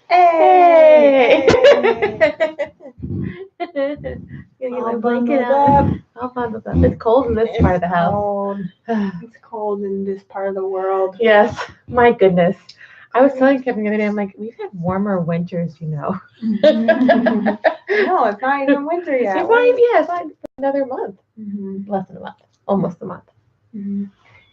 Hey! Get All my blanket bundled out. up. All bundled up. It's cold in this part of the house. Cold. It's cold in this part of the world. Yes, my goodness. I was telling Kevin the other day, I'm like, we've had warmer winters, you know. No, it's not even winter yet. It's not even, yeah, it's not another month. Mm-hmm. Less than a month. Almost a month. Mm-hmm.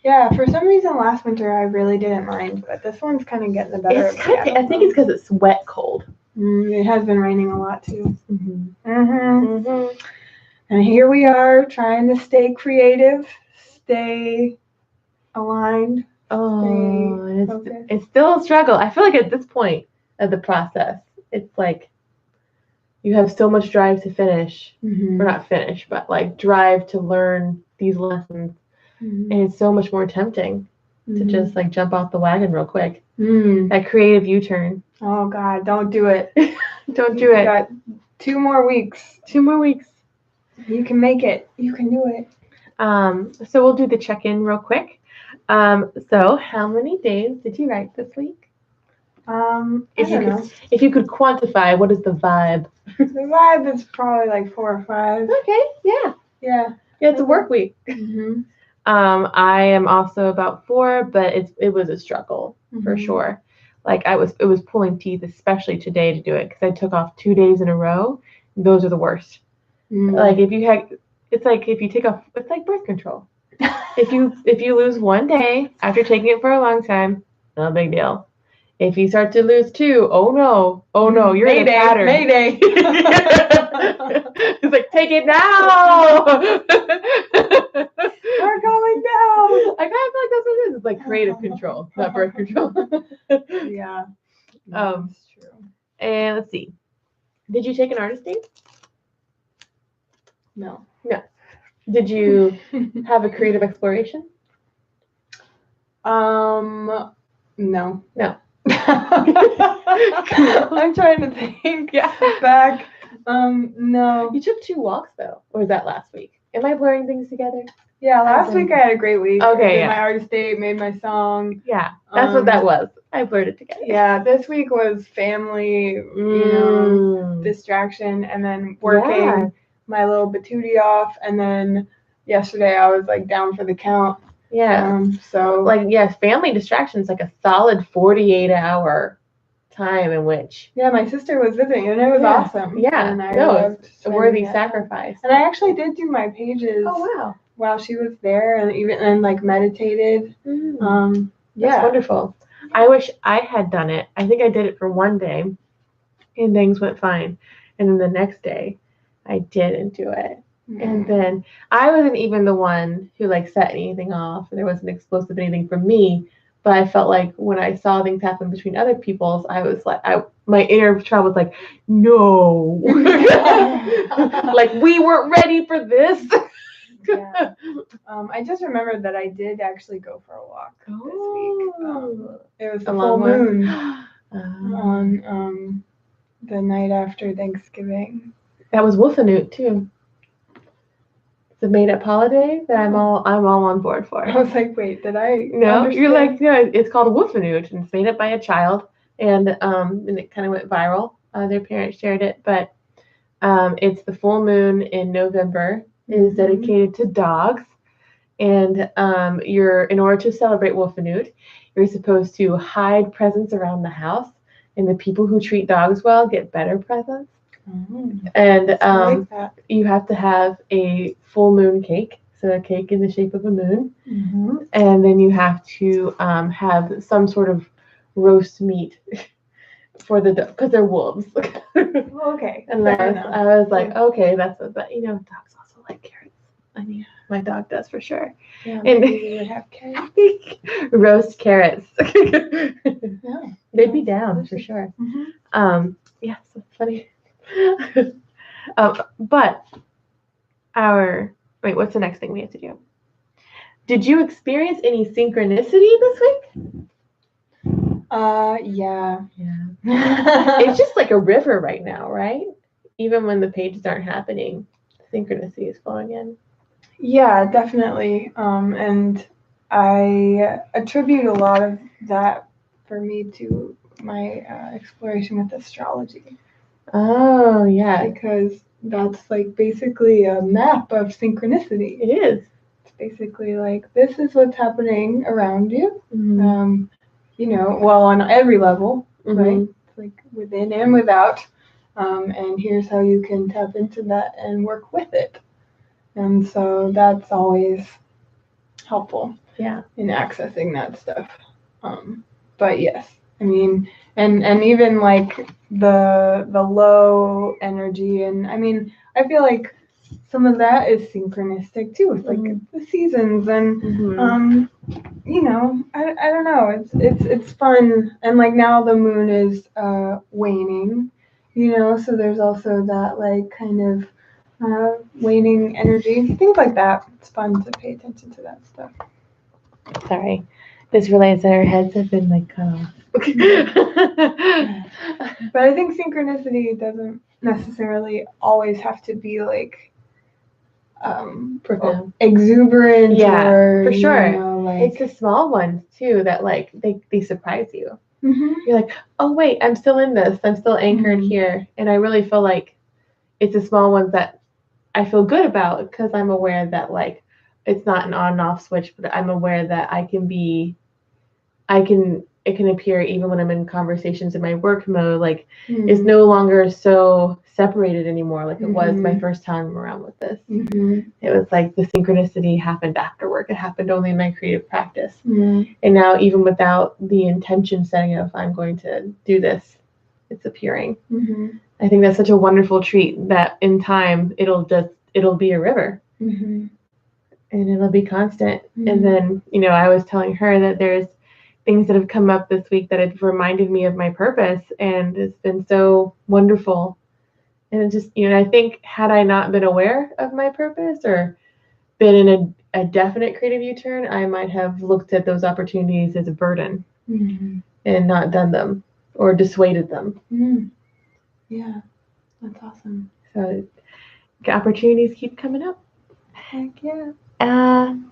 Yeah, for some reason last winter I really didn't mind, but this one's kind of getting the better of me. I think it's because it's wet cold. It has been raining a lot too. Mm-hmm. Mm-hmm. Mm-hmm. And here we are trying to stay creative, stay aligned. Oh, it's still a struggle. I feel like at this point of the process, it's like you have so much drive to finish, Mm-hmm. or not finish, but like drive to learn these lessons, Mm-hmm. and it's so much more tempting to just like jump off the wagon real quick. Mm. That creative U-turn. Oh God, don't do it. Don't do it. Got 2 more weeks. 2 more weeks. You can make it. You can do it. So we'll do the check-in real quick. So how many days did you write this week? I don't know. If you could quantify, what is the vibe? The vibe is probably like 4 or 5. Okay, yeah. Yeah. Yeah, it's a work week. Mm-hmm. I am also about 4, but it was a struggle for sure. Like it was pulling teeth, especially today to do it because I took off 2 days in a row. Those are the worst. Like it's like if you take off, it's like birth control. if you lose 1 day after taking it for a long time, no big deal. If you start to lose 2, oh no, you're in a pattern. Mayday. It's like, take it now. We're going down. I kind of feel like that's what it is. It's like creative control, not birth control. Yeah. That's true. And let's see. Did you take an artist date? No. Did you have a creative exploration? No. No. I'm trying to think back. No. You took 2 walks though, or was that last week? Am I blurring things together? Yeah, last week I had a great week. Okay, I did my artist date, made my song. Yeah, that's what that was. I blurred it together. Yeah, this week was family, distraction, and then working my little patootie off, and then yesterday I was like down for the count. Yeah. So like family distraction is like a solid 48-hour time in which. Yeah, my sister was visiting, and it was awesome. Yeah, and I loved a worthy sacrifice. And I actually did do my pages. Oh wow. While she was there, and like meditated. That's wonderful. I wish I had done it. I think I did it for 1 day, and things went fine. And then the next day, I didn't do it. And then I wasn't even the one who like set anything off. There wasn't explosive anything from me. But I felt like when I saw things happen between other people's, I was like, my inner child was like, no, like we weren't ready for this. Yeah. I just remembered that I did actually go for a walk this week. It was the full moon on the night after Thanksgiving. That was Wolfenoot too. It's a made-up holiday that I'm all on board for. I was like, wait, did I? No, understand? you're like, no. It's called Wolfenoot, and it's made up by a child, and it kind of went viral. Their parents shared it, but it's the full moon in November. It is dedicated to dogs, and in order to celebrate Wolfenoot, you're supposed to hide presents around the house, and the people who treat dogs well get better presents. And you have to have a full moon cake, so a cake in the shape of a moon, and then you have to have some sort of roast meat for the because they're wolves. Okay. And I was like, okay, that's what. But dogs also like carrots. I mean, my dog does for sure. Yeah, and we would have carrots. Roast carrots. Yeah, they'd be down for sure. Yeah, so funny. But what's the next thing we have to do? Did you experience any synchronicity this week? Yeah. It's just like a river right now, right? Even when the pages aren't happening, synchronicity is flowing in. Yeah, definitely. And I attribute a lot of that for me to my exploration with astrology. Oh, yeah. Because that's like basically a map of synchronicity. It is. It's basically like, this is what's happening around you. Mm-hmm. Well, on every level, Mm-hmm. right? It's like within and without. And here's how you can tap into that and work with it. And so that's always helpful. Yeah. In accessing that stuff. But yes, I mean, and even like the low energy, and I mean, I feel like some of that is synchronistic too, with like the seasons and I don't know, it's fun, and like now the moon is waning, so there's also that like kind of waning energy, things like that. It's fun to pay attention to that stuff. Sorry. Just realized that our heads have been like cut off. But I think synchronicity doesn't necessarily always have to be like exuberant. Yeah, or, for sure. Like, it's the small ones too that like they surprise you. Mm-hmm. You're like, oh wait, I'm still in this. I'm still anchored here, and I really feel like it's the small ones that I feel good about because I'm aware that like it's not an on and off switch, but I'm aware that it can appear even when I'm in conversations in my work mode, like it's no longer so separated anymore like it was my first time around with this. It was like the synchronicity happened after work. It happened only in my creative practice. And now even without the intention setting of I'm going to do this, it's appearing. I think that's such a wonderful treat that in time it'll be a river. And it'll be constant. And then, I was telling her that there's things that have come up this week that have reminded me of my purpose, and it's been so wonderful. And it just, I think had I not been aware of my purpose or been in a definite creative U-turn, I might have looked at those opportunities as a burden and not done them or dissuaded them. Yeah, that's awesome. So opportunities keep coming up. Heck yeah. And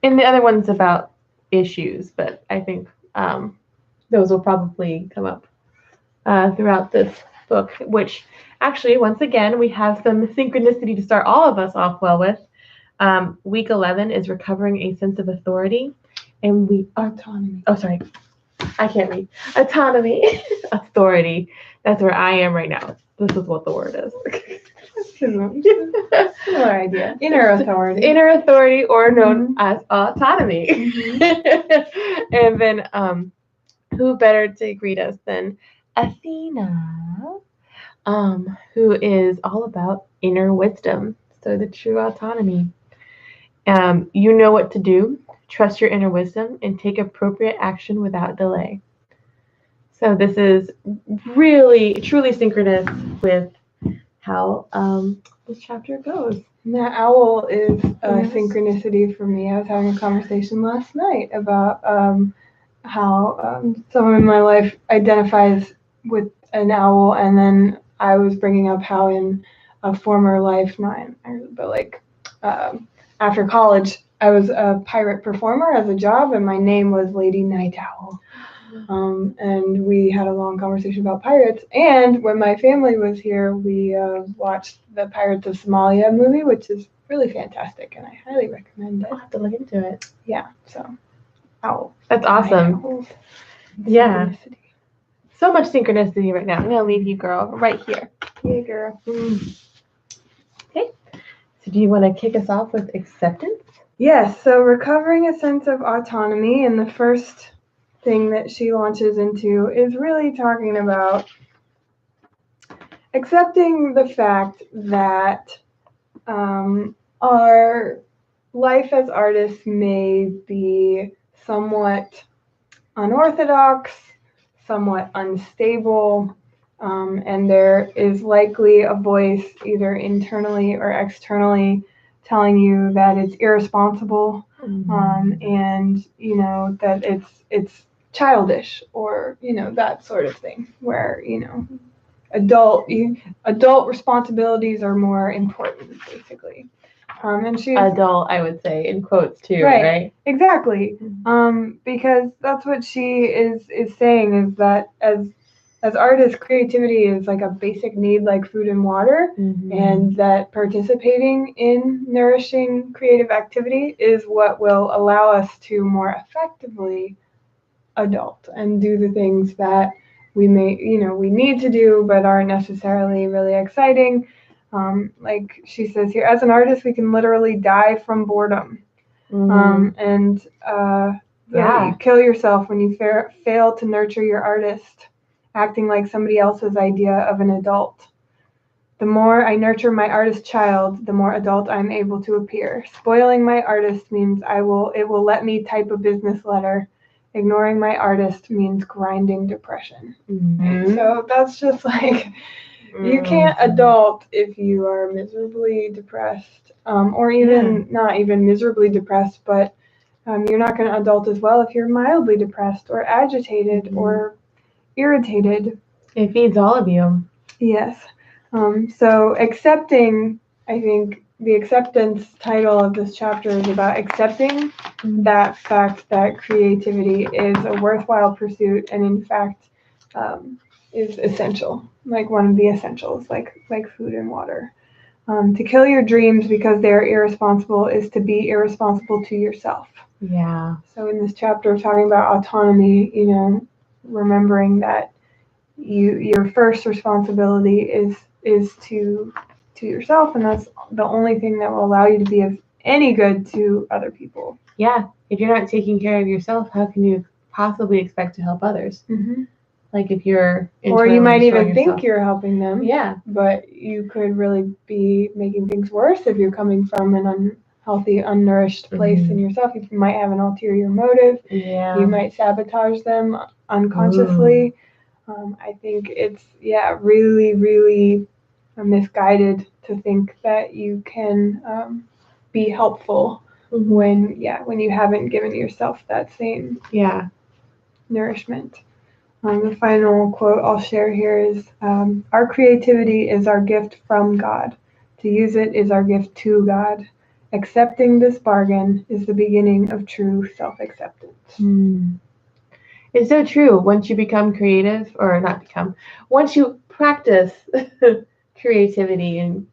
the other one's about issues, but I think those will probably come up throughout this book, which actually, once again, we have some synchronicity to start all of us off well with. Week 11 is recovering a sense of authority, and autonomy. Oh, sorry. I can't read. Autonomy. Authority. That's where I am right now. This is what the word is. Similar idea. Inner authority. Inner authority, or known as autonomy. And then, who better to greet us than Athena, who is all about inner wisdom. So the true autonomy. You know what to do. Trust your inner wisdom and take appropriate action without delay. So this is really, truly synchronous with how this chapter goes. And that owl is a synchronicity for me. I was having a conversation last night about how someone in my life identifies with an owl, and then I was bringing up how in a former life, after college, I was a pirate performer as a job, and my name was Lady Night Owl. And we had a long conversation about pirates. And when my family was here, we watched the Pirates of Somalia movie, which is really fantastic, and I highly recommend it. I'll have to look into it. Yeah, so owl. That's awesome. Yeah. So much synchronicity right now. I'm going to leave you, girl, right here. Yeah, girl. Okay. So do you want to kick us off with acceptance? Yes, so recovering a sense of autonomy, and the first thing that she launches into is really talking about accepting the fact that our life as artists may be somewhat unorthodox, somewhat unstable, and there is likely a voice either internally or externally telling you that it's irresponsible, and that it's childish, or that sort of thing, where adult responsibilities are more important, basically. And she's adult, I would say, in quotes too, right? Exactly. Because that's what she is saying, is that as artists, creativity is like a basic need like food and water, and that participating in nourishing creative activity is what will allow us to more effectively adult and do the things that we we need to do but aren't necessarily really exciting. Like she says here, as an artist, we can literally die from boredom. And you kill yourself when you fail to nurture your artist, acting like somebody else's idea of an adult. The more I nurture my artist child, the more adult I'm able to appear. Spoiling my artist means it will let me type a business letter. Ignoring my artist means grinding depression. So that's just like, you can't adult if you are miserably depressed, or even not even miserably depressed, but you're not going to adult as well if you're mildly depressed or agitated or irritated. It feeds all of you. Yes. So accepting, I think the acceptance title of this chapter is about accepting that fact that creativity is a worthwhile pursuit, and in fact is essential, like one of the essentials, like food and water. To kill your dreams because they are irresponsible is to be irresponsible to yourself. Yeah. So in this chapter, talking about autonomy, remembering that your first responsibility is to yourself, and that's the only thing that will allow you to be of any good to other people. Yeah. If you're not taking care of yourself, how can you possibly expect to help others? Like if you're or you might even think you're helping them. Yeah. But you could really be making things worse if you're coming from an unhealthy, unnourished place in yourself. You might have an ulterior motive. Yeah. You might sabotage them unconsciously. I think it's really, really misguided to think that you can be helpful when you haven't given yourself that same nourishment. The final quote I'll share here is, our creativity is our gift from God. To use it is our gift to God. Accepting this bargain is the beginning of true self-acceptance. It's so true. Once you become creative, or not become, once you practice creativity and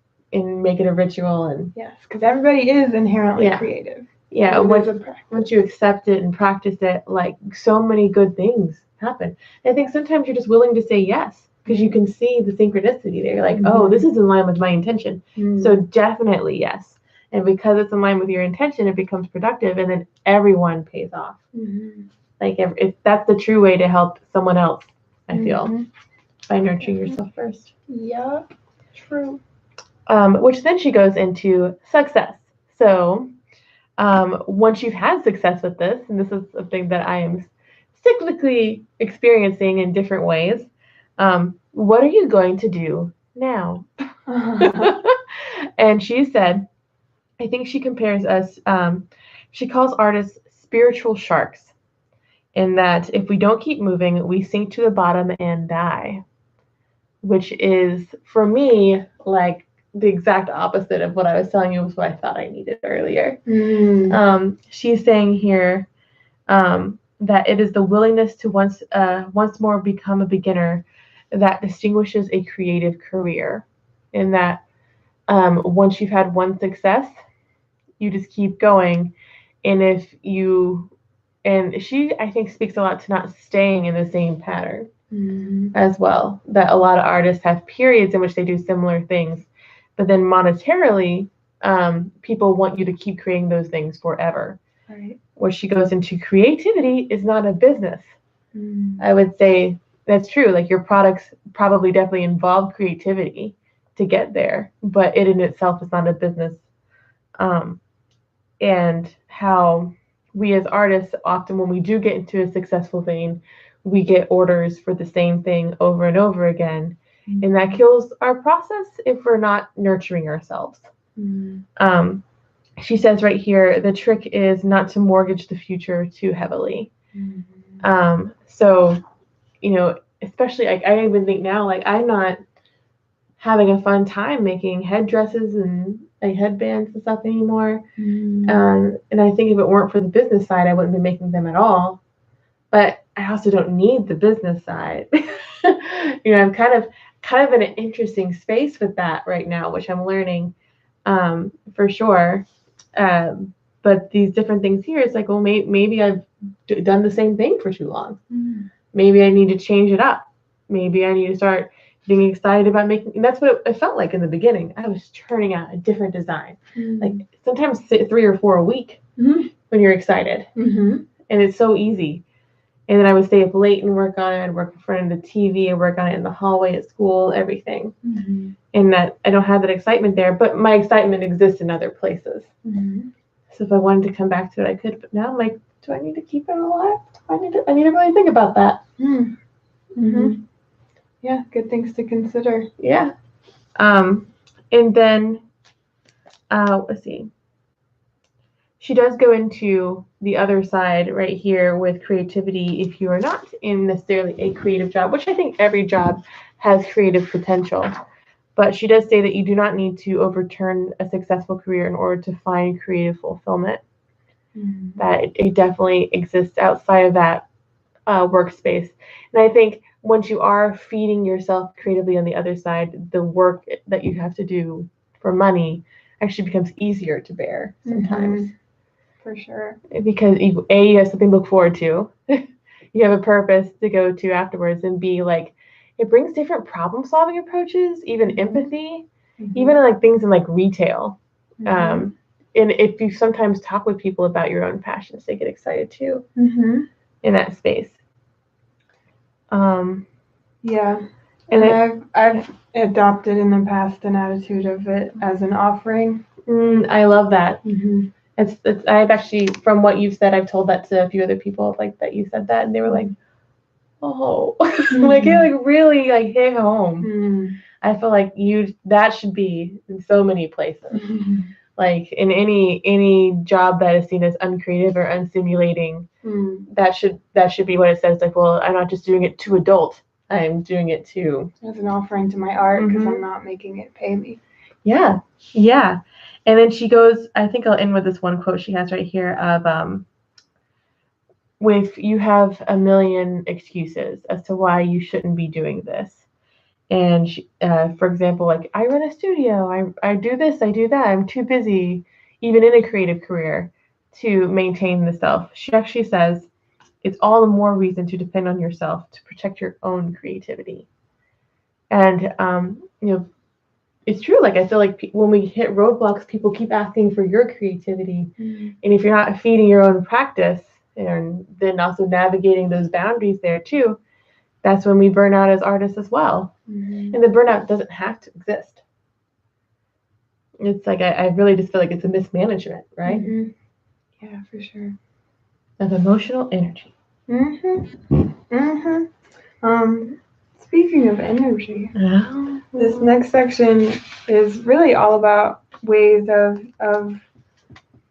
make it a ritual, and yes, because everybody is inherently creative. Yeah, once you accept it and practice it, like so many good things happen. And I think sometimes you're just willing to say yes because you can see the synchronicity there. You're like, oh, this is in line with my intention. So definitely yes. And because it's in line with your intention, it becomes productive, and then everyone pays off. Like if that's the true way to help someone else, I feel, by nurturing yourself first. Yeah, true. Which then she goes into success. So once you've had success with this, and this is something that I am cyclically experiencing in different ways, what are you going to do now? And she said, I think she compares us, she calls artists spiritual sharks, in that if we don't keep moving, we sink to the bottom and die, which is, for me, like the exact opposite of what I was telling you was what I thought I needed earlier. She's saying here that it is the willingness to once more become a beginner that distinguishes a creative career, in that once you've had one success, you just keep going. And she, I think, speaks a lot to not staying in the same pattern as well. That a lot of artists have periods in which they do similar things, but then monetarily, people want you to keep creating those things forever. Right. Where she goes into creativity is not a business. I would say that's true. Like your products probably definitely involve creativity to get there, but it in itself is not a business. And how we as artists, often when we do get into a successful vein, we get orders for the same thing over and over again. And that kills our process if we're not nurturing ourselves. She says right here, the trick is not to mortgage the future too heavily. So, especially I even think now, like I'm not having a fun time making headdresses and like headbands and stuff anymore. And I think if it weren't for the business side, I wouldn't be making them at all. But I also don't need the business side. I'm kind of in an interesting space with that right now, which I'm learning for sure. But these different things here, it's like, well, maybe I've done the same thing for too long. Maybe I need to change it up. Maybe I need to start being excited about making. And that's what it felt like in the beginning. I was churning out a different design, like sometimes 3 or 4 a week when you're excited, and it's so easy. And then I would stay up late and work on it. I'd work in front of the TV. I'd work on it in the hallway at school, everything. And that I don't have that excitement there, but my excitement exists in other places. So if I wanted to come back to it, I could. But now I'm like, do I need to keep it alive? I need to really think about that. Yeah, good things to consider. Yeah. And then, let's see. She does go into the other side right here with creativity if you are not in necessarily a creative job, which I think every job has creative potential. But she does say that you do not need to overturn a successful career in order to find creative fulfillment. That it definitely exists outside of that workspace. And I think once you are feeding yourself creatively on the other side, the work that you have to do for money actually becomes easier to bear sometimes. For sure. Because you have something to look forward to. You have a purpose to go to afterwards, and B, like, it brings different problem solving approaches, even empathy, even like things in like retail. And if you sometimes talk with people about your own passions, they get excited too in that space. Yeah. And I've adopted in the past an attitude of it as an offering. I love that. I've actually, from what you've said, I've told that to a few other people, like that you said that, and they were like, oh, like it like really like hit home. I feel like that should be in so many places. Like in any job that is seen as uncreative or unstimulating, that should be what it says. Like, well, I'm not just doing it to adult. I'm doing it to as an offering to my art because I'm not making it pay me. Yeah. And then she goes, I think I'll end with this one quote she has right here of, if you have a million excuses as to why you shouldn't be doing this. And she, for example, like, I run a studio, I do this, I do that, I'm too busy, even in a creative career, to maintain the self. She actually says, it's all the more reason to depend on yourself to protect your own creativity. And, it's true. Like, I feel like when we hit roadblocks, people keep asking for your creativity. And if you're not feeding your own practice and then also navigating those boundaries there too, that's when we burn out as artists as well. And the burnout doesn't have to exist. It's like, I really just feel like it's a mismanagement, right? Yeah, for sure. Of emotional energy. Speaking of energy, this next section is really all about ways of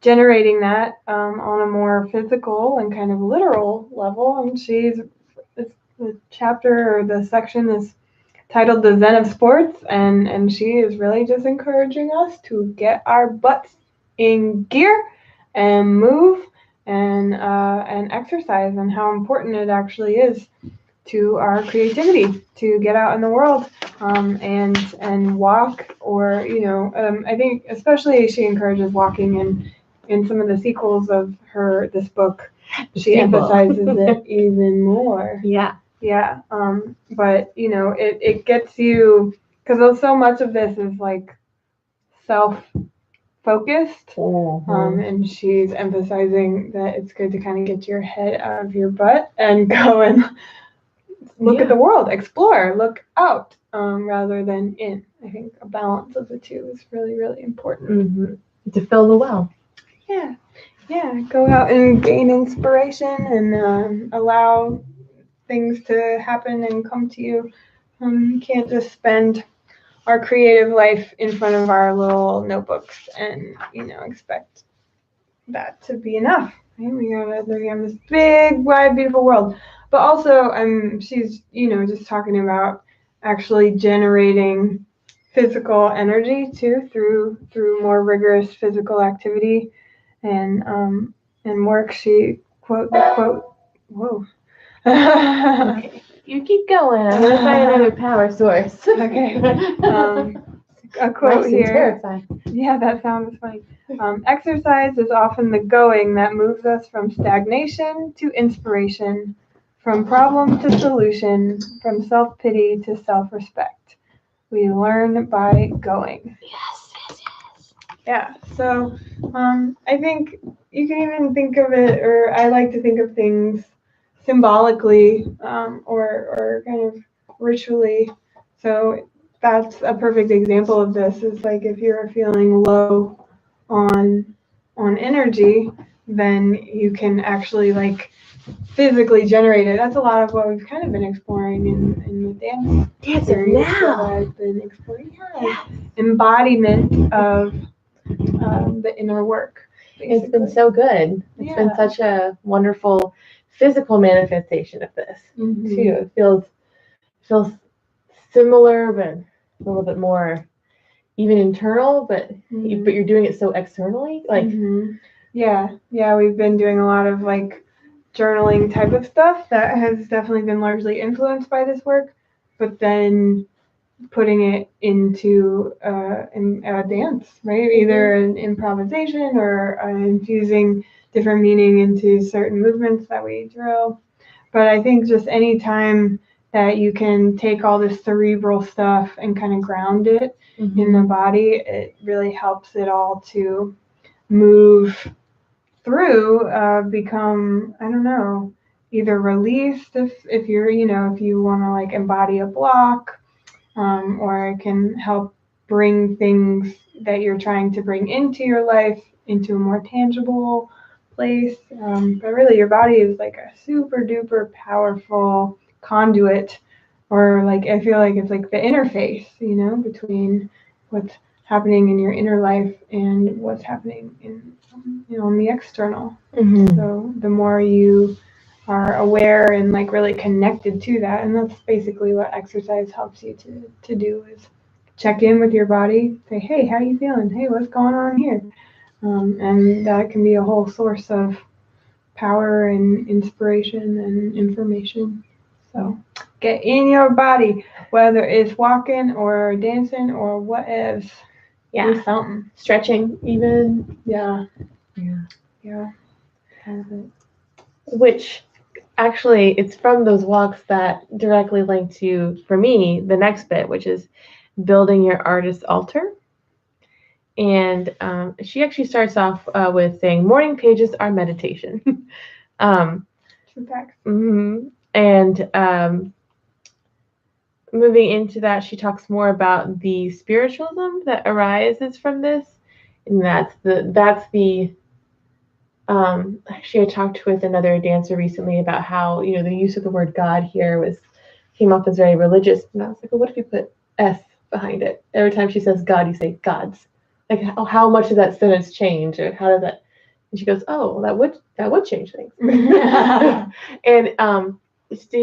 generating that on a more physical and kind of literal level. And the chapter or the section is titled "The Zen of Sports," and she is really just encouraging us to get our butts in gear and move and exercise, and how important it actually is to our creativity to get out in the world and walk, or I think especially she encourages walking, in some of the sequels of this book she emphasizes it even more. But it gets you, because so much of this is like self-focused, and she's emphasizing that it's good to kind of get your head out of your butt and go and look at the world, explore, look out, rather than in. I think a balance of the two is really, really important. To fill the well. Yeah, go out and gain inspiration and allow things to happen and come to you. You can't just spend our creative life in front of our little notebooks and expect that to be enough. Right? We have this big, wide, beautiful world. But also, she's just talking about actually generating physical energy too through more rigorous physical activity and work. She quote the quote. Whoa. Okay. You keep going. I'm gonna find another power source. Okay. A quote Nice here. and terrifying. Yeah, that sounds funny. Exercise is often the going that moves us from stagnation to inspiration, from problem to solution, from self-pity to self-respect. We learn by going. Yes. Yeah, so I think you can even think of it, or I like to think of things symbolically or kind of ritually. So that's a perfect example of this. Is like if you're feeling low on energy, then you can actually like physically generate it. That's a lot of what we've kind of been exploring in the dance Dancing series that now. I've been exploring. Yeah. Embodiment of the inner work. Basically. It's been so good. It's been such a wonderful physical manifestation of this too. It feels similar, but a little bit more even internal. But you're doing it so externally, like yeah. We've been doing a lot of like journaling type of stuff that has definitely been largely influenced by this work, but then putting it into a dance, right? Either an improvisation or infusing different meaning into certain movements that we drill. But I think just any time that you can take all this cerebral stuff and kind of ground it in the body, it really helps it all to move through, become, I don't know, either released if you're, if you want to like embody a block, or it can help bring things that you're trying to bring into your life into a more tangible place. But really, your body is like a super duper powerful conduit, or like I feel like it's like the interface, between what's happening in your inner life and what's happening in the external. So the more you are aware and like really connected to that, and that's basically what exercise helps you to do, is check in with your body, say, hey, how you feeling, hey, what's going on here, and that can be a whole source of power and inspiration and information. So get in your body, whether it's walking or dancing or whatever. Do something. Stretching even. Yeah. Which actually, it's from those walks that directly link to, for me, the next bit, which is building your artist altar. And she actually starts off with saying, morning pages are meditation. And moving into that, she talks more about the spiritualism that arises from this. And that's the actually, I talked with another dancer recently about how, the use of the word God here came off as very religious. And I was like, well, what if you put S behind it? Every time she says God, you say gods. Like, how much does that sentence change? Or how does that? And she goes, oh, that would change things. And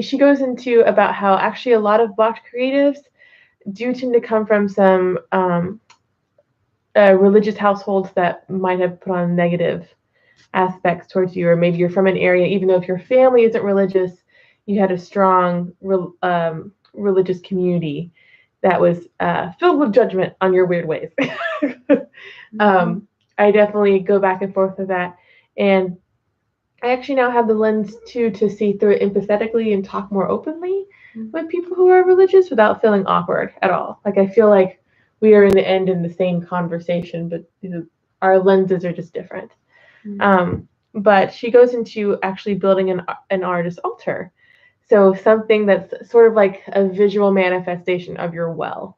she goes into about how actually a lot of blocked creatives do tend to come from some religious households that might have put on negative aspects towards you, or maybe you're from an area, even though if your family isn't religious, you had a strong religious community that was filled with judgment on your weird ways. I definitely go back and forth with that, and I actually now have the lens too to see through it empathetically and talk more openly with people who are religious without feeling awkward at all. Like I feel like we are in the end in the same conversation, but our lenses are just different. But she goes into actually building an artist altar. So something that's sort of like a visual manifestation of your well.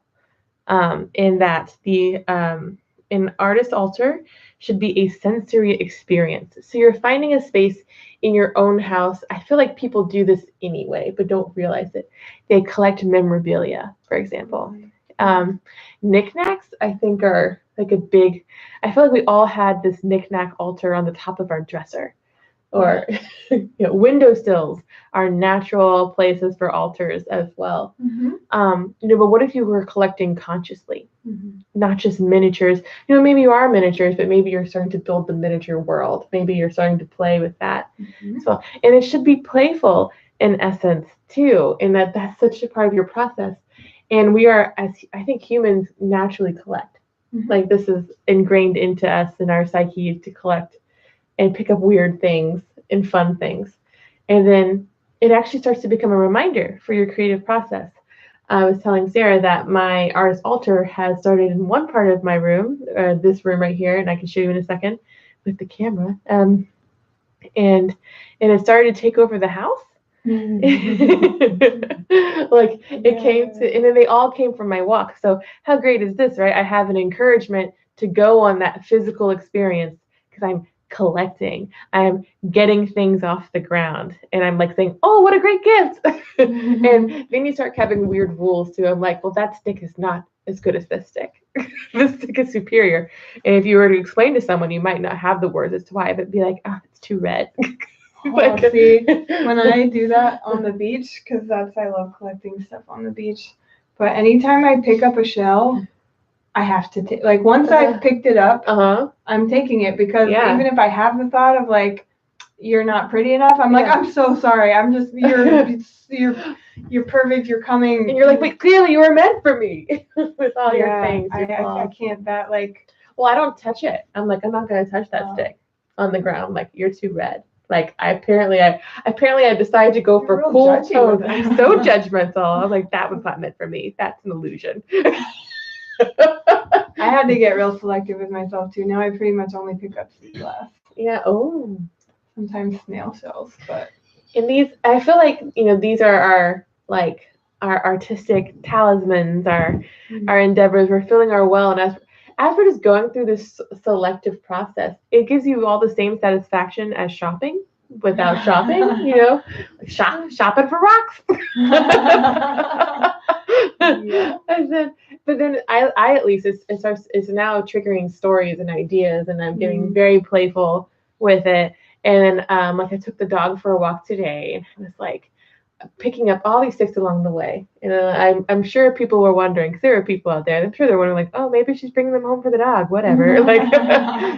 In that an artist altar should be a sensory experience. So you're finding a space in your own house. I feel like people do this anyway, but don't realize it. They collect memorabilia, for example. Knickknacks, I think, are like a big, I feel like we all had this knickknack altar on the top of our dresser. or windowsills are natural places for altars as well. But what if you were collecting consciously, not just miniatures? Maybe you are miniatures, but maybe you're starting to build the miniature world. Maybe you're starting to play with that as well. And it should be playful in essence too, and that's such a part of your process. And we are, as I think humans naturally collect. Like this is ingrained into us in our psyche to collect and pick up weird things and fun things. And then it actually starts to become a reminder for your creative process. I was telling Sarah that my artist altar has started in one part of my room, this room right here, and I can show you in a second with the camera. And it started to take over the house. Like it came to, and then they all came from my walk. So how great is this, right? I have an encouragement to go on that physical experience because I'm collecting, I'm getting things off the ground, and I'm like saying, oh, what a great gift. And then you start having weird rules too. I'm like, well, that stick is not as good as this stick. This stick is superior. And if you were to explain to someone, you might not have the words as to why, but be like, oh, it's too red. See, when I do that on the beach, because I love collecting stuff on the beach, but anytime I pick up a shell, I have to take, like, once I've picked it up, I'm taking it, because even if I have the thought of like, you're not pretty enough, I'm like, I'm so sorry, I'm just, you're perfect, you're coming. And you're like, but clearly you were meant for me with all your things. I can't, that, like. Well, I don't touch it. I'm like, I'm not going to touch that stick on the ground. Like, you're too red. Like, I decided to go for cool tones. I'm so judgmental. I'm like, that was not meant for me. That's an illusion. I had to get real selective with myself too. Now I pretty much only pick up sea glass. Yeah. Oh. Sometimes snail shells, but. And these, I feel like, these are our artistic talismans, our endeavors. We're filling our well, and as we're just going through this selective process, it gives you all the same satisfaction as shopping without shopping, like shopping for rocks. But then I at least it's now triggering stories and ideas, and I'm getting very playful with it. And like I took the dog for a walk today, and I was like picking up all these sticks along the way. And I'm sure people were wondering, because there are people out there, I'm sure they're wondering, like, oh, maybe she's bringing them home for the dog, whatever. Like,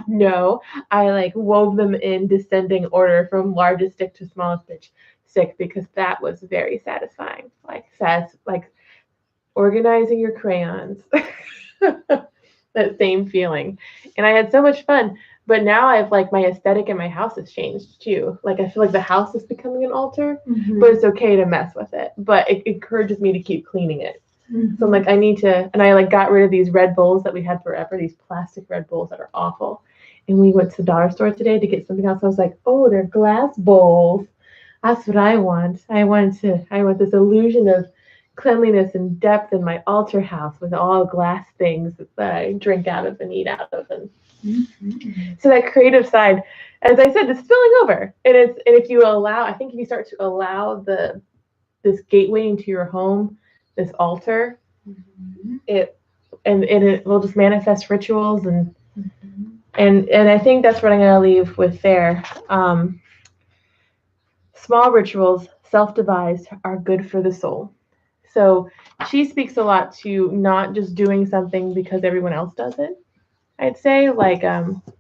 no, I like wove them in descending order from largest stick to smallest stick, because that was very satisfying. Like organizing your crayons, that same feeling. And I had so much fun. But now I've my aesthetic in my house has changed too. Like, I feel like the house is becoming an altar, but it's okay to mess with it. But it encourages me to keep cleaning it. So I'm like, I need to, and I got rid of these red bowls that we had forever, these plastic red bowls that are awful. And we went to the dollar store today to get something else. I was like, oh, they're glass bowls. That's what I want. I want this illusion of cleanliness and depth in my altar house with all glass things that I drink out of and eat out of. And so that creative side, as I said, is spilling over. And if you allow, I think if you start to allow this gateway into your home, this altar, it will just manifest rituals and I think that's what I'm going to leave with there. Small rituals, self-devised, are good for the soul. So she speaks a lot to not just doing something because everyone else does it. I'd say, like,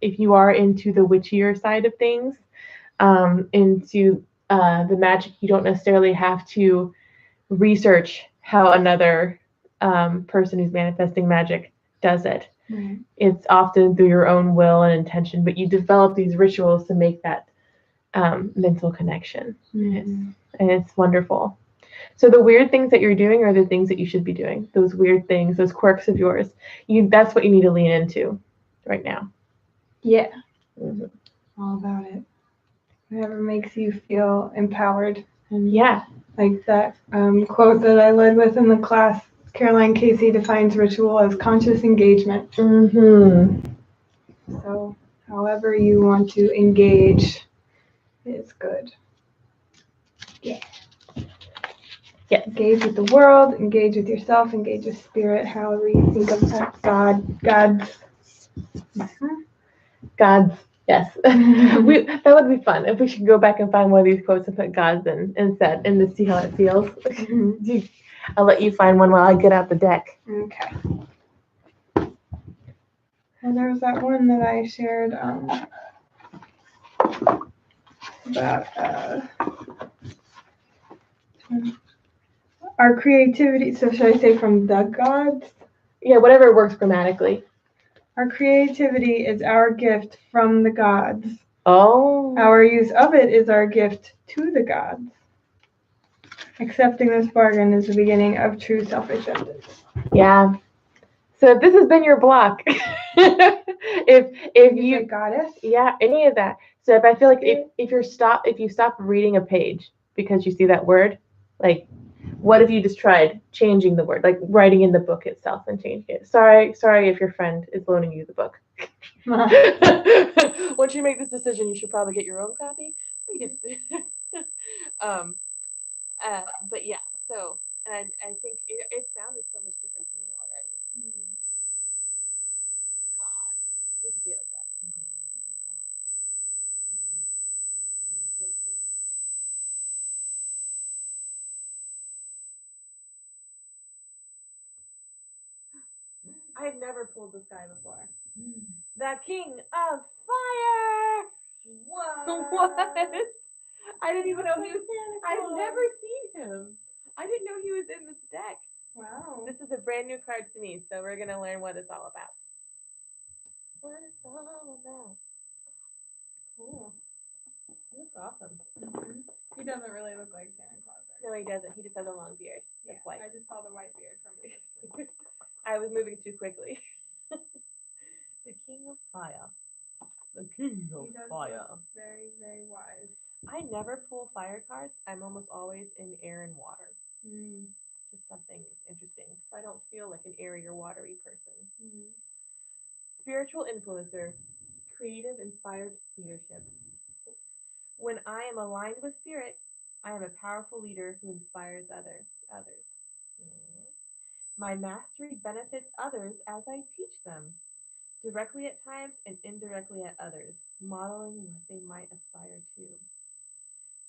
if you are into the witchier side of things, into the magic, you don't necessarily have to research how another person who's manifesting magic does it. Right. It's often through your own will and intention, but you develop these rituals to make that mental connection. And it's wonderful. So the weird things that you're doing are the things that you should be doing. Those weird things, those quirks of yours. That's what you need to lean into right now. Yeah. All about it. Whatever makes you feel empowered. And like that quote that I led with in the class, Caroline Casey defines ritual as conscious engagement. So however you want to engage is good. Yeah. Engage with the world, engage with yourself, engage with spirit, however you think of that. God's. Yes. That would be fun if we should go back and find one of these quotes and put God's in instead and to see how it feels. I'll let you find one while I get out the deck. Okay. Well, there was that one that I shared about our creativity. So should I say from the gods? Yeah, whatever works grammatically. Our creativity is our gift from the gods. Oh. Our use of it is our gift to the gods. Accepting this bargain is the beginning of true self-acceptance. Yeah. So if this has been your block, if you goddess, yeah, any of that. So if I feel like if you stop reading a page because you see that word, like what if you just tried changing the word, like writing in the book itself and changing it? Sorry if your friend is loaning you the book. Once you make this decision, you should probably get your own copy. But yeah, so and I think it sounded so much different to me already. God, you have to see it like that. I've never pulled this guy before. The King of Fire. What? I didn't even know he was. I've never seen him. I didn't know he was in this deck. Wow. This is a brand new card to me, so we're gonna learn what it's all about. What it's all about. Cool. He looks awesome. Mm-hmm. He doesn't really look like Santa Claus. No, he doesn't. He just has a long beard. That's white. I just saw the white beard from him. I was moving too quickly. The King of Fire. The King of Fire. Very, very wise. I never pull fire cards. I'm almost always in air and water. Just something interesting. So I don't feel like an airy or watery person. Spiritual influencer. Creative, inspired leadership. When I am aligned with spirit, I am a powerful leader who inspires others. My mastery benefits others as I teach them, directly at times and indirectly at others, modeling what they might aspire to.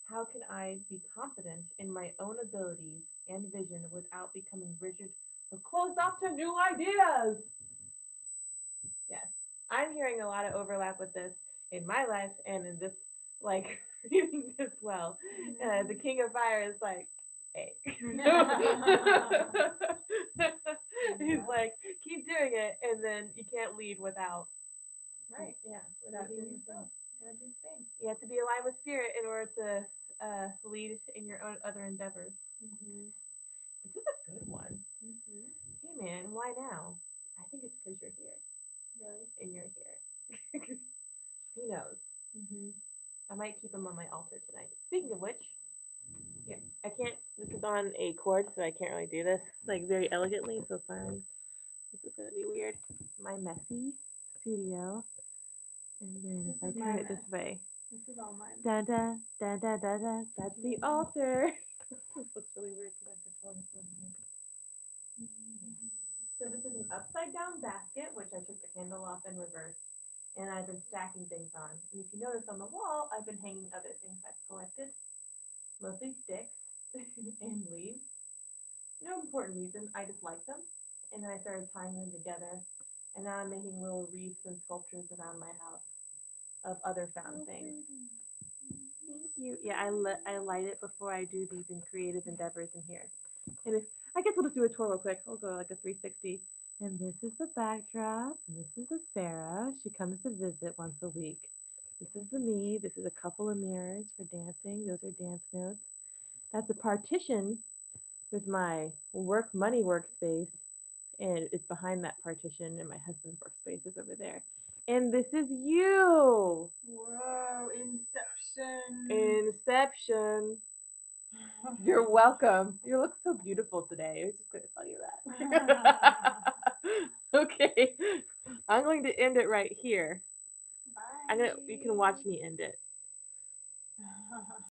How can I be confident in my own abilities and vision without becoming rigid or closed off to new ideas? Yes, I'm hearing a lot of overlap with this in my life and in this like reading as well. The King of Fire is like, hey. He's like, keep doing it, and then you can't lead without. Right. Yeah, without doing yourself. You have to be aligned with spirit in order to lead in your own other endeavors. This is a good one. Hey man, why now? I think it's because you're here. Really? And you're here. Who knows? I might keep them on my altar tonight. Speaking of which, yeah, I can't. This is on a cord, so I can't really do this like very elegantly. So sorry. This is gonna be weird. My messy studio, and then if I turn it this way, this is all mine. Da da da da da da. That's the altar. This looks really weird because I'm controlling it. So this is an upside down basket, which I took the handle off in reverse, and I've been stacking things on. And if you notice on the wall, I've been hanging other things I've collected, mostly sticks and leaves. No important reason, I just like them. And then I started tying them together, and now I'm making little wreaths and sculptures around my house of other found things. Thank you. Yeah, I light it before I do these creative endeavors in here. And if I guess we'll just do a tour real quick. We'll go like a 360. And this is the backdrop. And this is the Sarah. She comes to visit once a week. This is the me. This is a couple of mirrors for dancing. Those are dance notes. That's a partition with my money workspace. And it's behind that partition, and my husband's workspace is over there. And this is you. Whoa, Inception. Inception. You're welcome. You look so beautiful today. I was just going to tell you that. Okay. I'm going to end it right here. Bye. You can watch me end it.